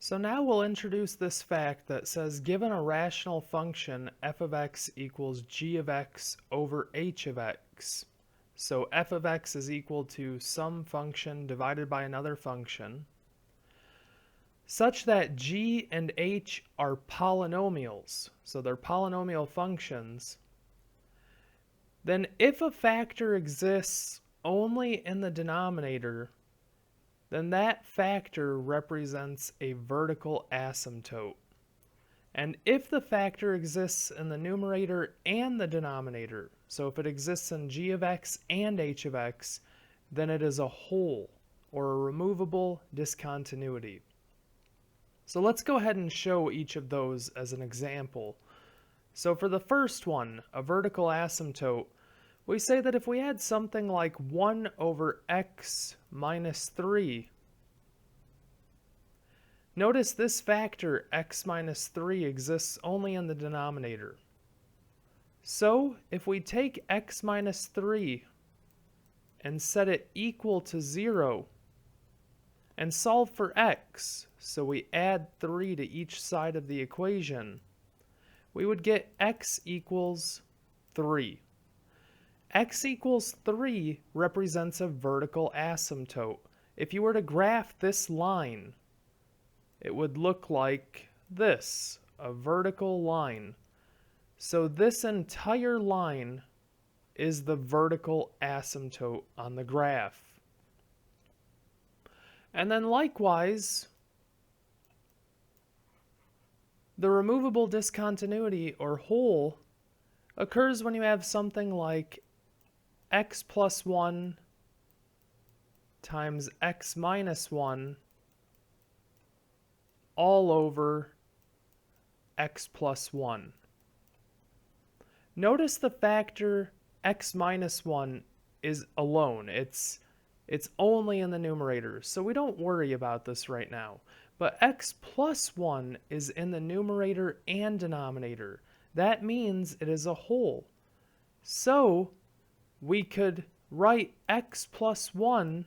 So now we'll introduce this fact that says given a rational function f of x equals g of x over h of x. So f of x is equal to some function divided by another function, such that g and h are polynomials, so they're polynomial functions, then if a factor exists only in the denominator, then that factor represents a vertical asymptote. And if the factor exists in the numerator and the denominator, so if it exists in g of x and h of x, then it is a whole, or a removable discontinuity. So let's go ahead and show each of those as an example. So for the first one, a vertical asymptote, we say that if we had something like 1 over x minus 3, notice this factor x minus 3 exists only in the denominator. So if we take x minus 3 and set it equal to 0 and solve for x, so we add 3 to each side of the equation, we would get x equals 3. X equals 3 represents a vertical asymptote. If you were to graph this line, it would look like this, a vertical line. So this entire line is the vertical asymptote on the graph. And then likewise, the removable discontinuity or whole occurs when you have something like x plus 1 times x minus 1 all over x plus 1. Notice the factor x minus 1 is alone. It's only in the numerator, so we don't worry about this right now. But x plus 1 is in the numerator and denominator. That means it is a whole. So we could write x plus 1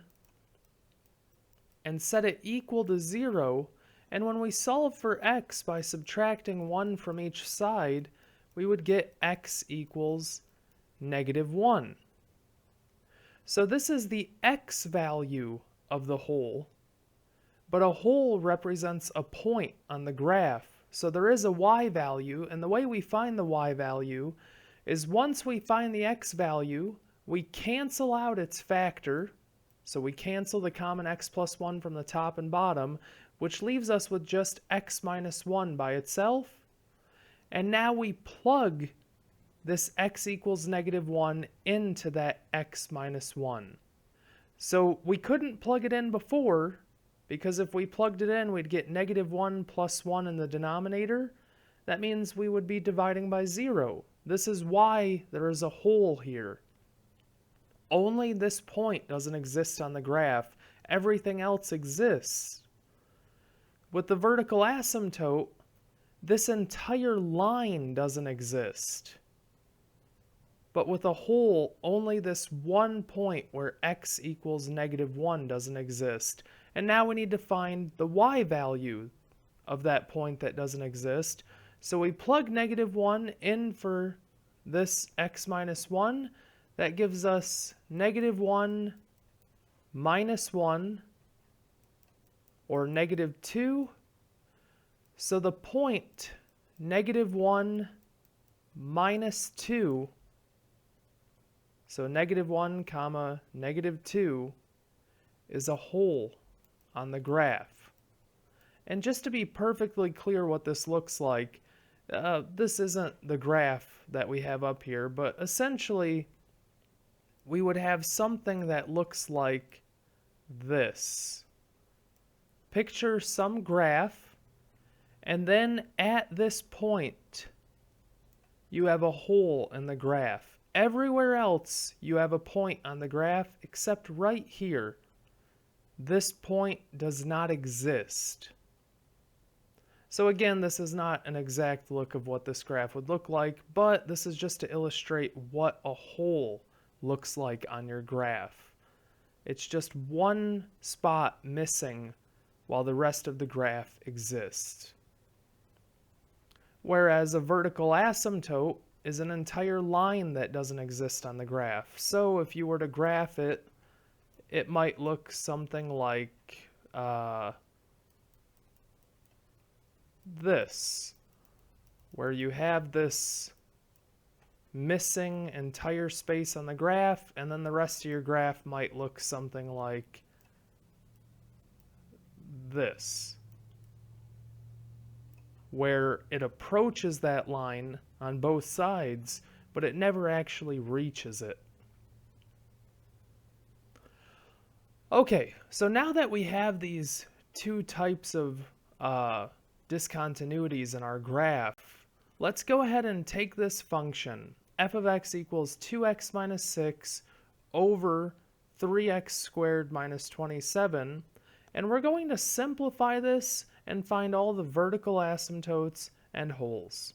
and set it equal to 0, and when we solve for x by subtracting 1 from each side, we would get x equals -1. So this is the x value of the whole, but a whole represents a point on the graph. So there is a y value, and the way we find the y value is once we find the x value, we cancel out its factor, so we cancel the common x plus 1 from the top and bottom, which leaves us with just x minus 1 by itself. And now we plug this x equals -1 into that x minus 1. So we couldn't plug it in before, because if we plugged it in, we'd get -1 plus 1 in the denominator. That means we would be dividing by 0. This is why there is a whole here. Only this point doesn't exist on the graph. Everything else exists. With the vertical asymptote, this entire line doesn't exist. But with a whole, only this one point where x equals -1 doesn't exist. And now we need to find the y value of that point that doesn't exist. So we plug -1 in for this x minus 1. That gives us -1 minus 1, or -2. So the point -1 minus 2, so -1 comma -2, is a whole on the graph. And just to be perfectly clear what this looks like, this isn't the graph that we have up here, but essentially we would have something that looks like this. Picture some graph, and then at this point, you have a hole in the graph. Everywhere else, you have a point on the graph, except right here. This point does not exist. So again, this is not an exact look of what this graph would look like, but this is just to illustrate what a hole looks like on your graph. It's just one spot missing while the rest of the graph exists. Whereas a vertical asymptote is an entire line that doesn't exist on the graph. So if you were to graph it, it might look something like this, where you have this missing entire space on the graph, and then the rest of your graph might look something like this, where it approaches that line on both sides, but it never actually reaches it. Okay, so now that we have these two types of discontinuities in our graph, let's go ahead and take this function, f of x equals 2x minus 6 over 3x squared minus 27, and we're going to simplify this and find all the vertical asymptotes and holes.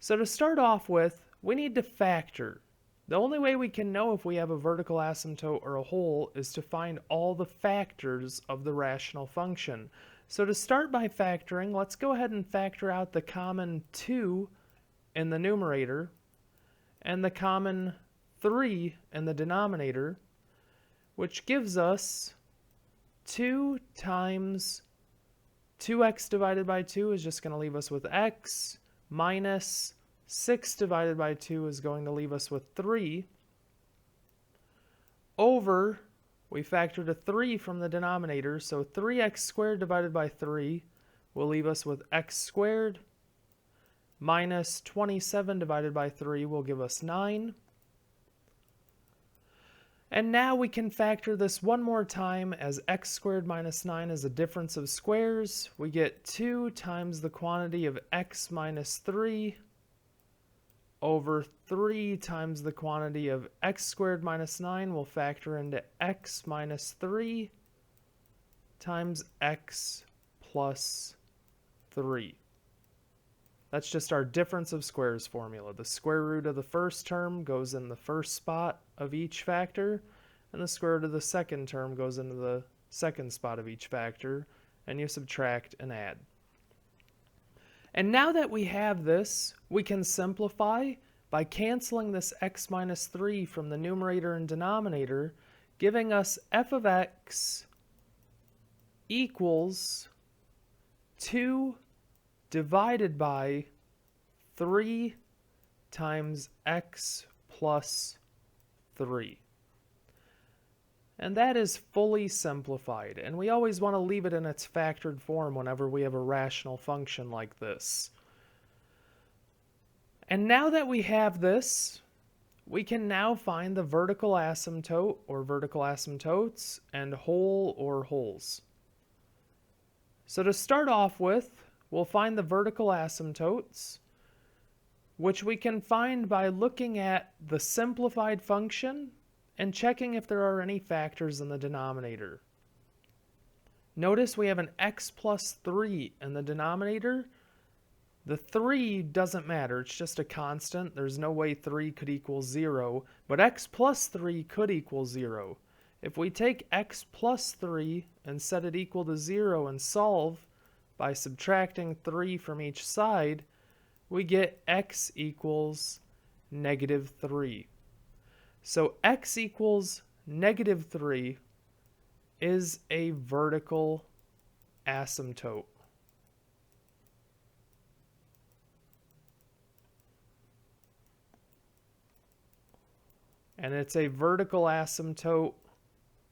So to start off with, we need to factor. The only way we can know if we have a vertical asymptote or a hole is to find all the factors of the rational function. So to start by factoring, let's go ahead and factor out the common 2 in the numerator and the common 3 in the denominator, which gives us 2 times 2x divided by 2 is just going to leave us with x, minus 6 divided by 2 is going to leave us with 3, over, we factored a 3 from the denominator, so 3x squared divided by 3 will leave us with x squared, minus 27 divided by 3 will give us 9. And now we can factor this one more time, as x squared minus 9 is a difference of squares. We get 2 times the quantity of x minus 3 over 3 times the quantity of x squared minus 9 will factor into x minus 3 times x plus 3. That's just our difference of squares formula. The square root of the first term goes in the first spot of each factor, and the square root of the second term goes into the second spot of each factor, and you subtract and add. And now that we have this, we can simplify by canceling this x minus 3 from the numerator and denominator, giving us f of x equals 2 divided by 3 times x plus 3. And that is fully simplified, and we always want to leave it in its factored form whenever we have a rational function like this. And now that we have this, we can now find the vertical asymptote or vertical asymptotes and hole or holes. So to start off with, we'll find the vertical asymptotes, which we can find by looking at the simplified function and checking if there are any factors in the denominator. Notice we have an x plus 3 in the denominator. The 3 doesn't matter, it's just a constant. There's no way 3 could equal 0, but x plus 3 could equal 0. If we take x plus 3 and set it equal to 0 and solve by subtracting 3 from each side, we get x equals negative 3. So x equals negative 3 is a vertical asymptote. And it's a vertical asymptote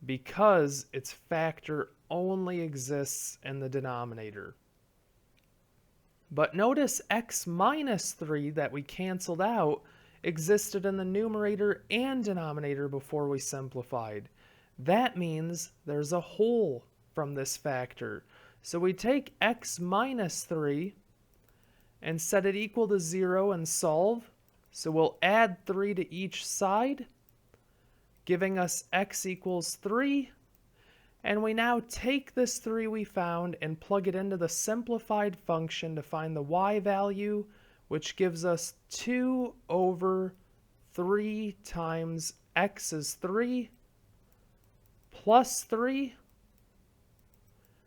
because its factor only exists in the denominator. But notice x minus 3 that we canceled out existed in the numerator and denominator before we simplified. That means there's a hole from this factor. So we take x minus 3 and set it equal to 0 and solve. So we'll add 3 to each side, giving us x equals 3. And we now take this 3 we found and plug it into the simplified function to find the y value, which gives us 2 over 3 times x is 3 plus 3,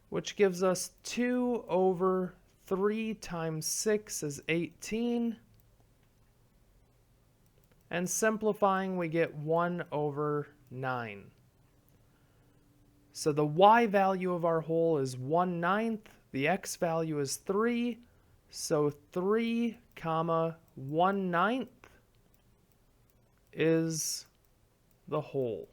which gives us 2 over 3 times 6 is 18. And simplifying, we get 1 over 9. So the y value of our whole is 1/9. The x value is 3. So 3 comma 1/9 is the whole.